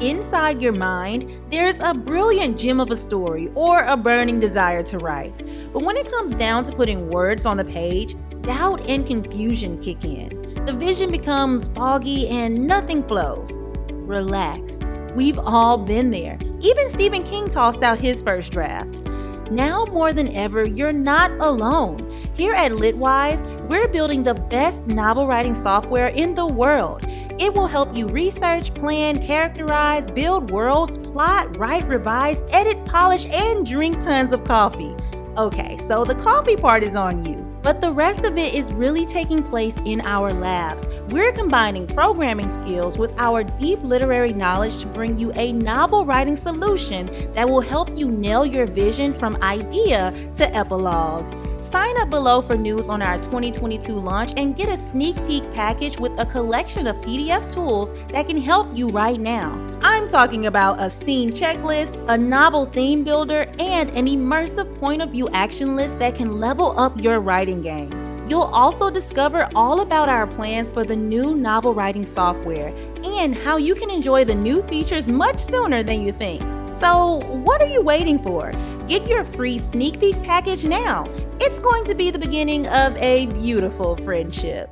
Inside your mind, there's a brilliant gem of a story or a burning desire to write. But when it comes down to putting words on the page, doubt and confusion kick in. The vision becomes foggy and nothing flows. Relax. We've all been there. Even Stephen King tossed out his first draft. Now more than ever, you're not alone. Here at Litwise, we're building the best novel writing software in the world. It will help you research, plan, characterize, build worlds, plot, write, revise, edit, polish, and drink tons of coffee. Okay, so the coffee part is on you. But the rest of it is really taking place in our labs. We're combining programming skills with our deep literary knowledge to bring you a novel writing solution that will help you nail your vision from idea to epilogue. Sign up below for news on our 2022 launch and get a sneak peek package with a collection of PDF tools that can help you right now. I'm talking about a scene checklist, a novel theme builder, and an immersive point of view action list that can level up your writing game. You'll also discover all about our plans for the new novel writing software and how you can enjoy the new features much sooner than you think. So, what are you waiting for? Get your free sneak peek package now. It's going to be the beginning of a beautiful friendship.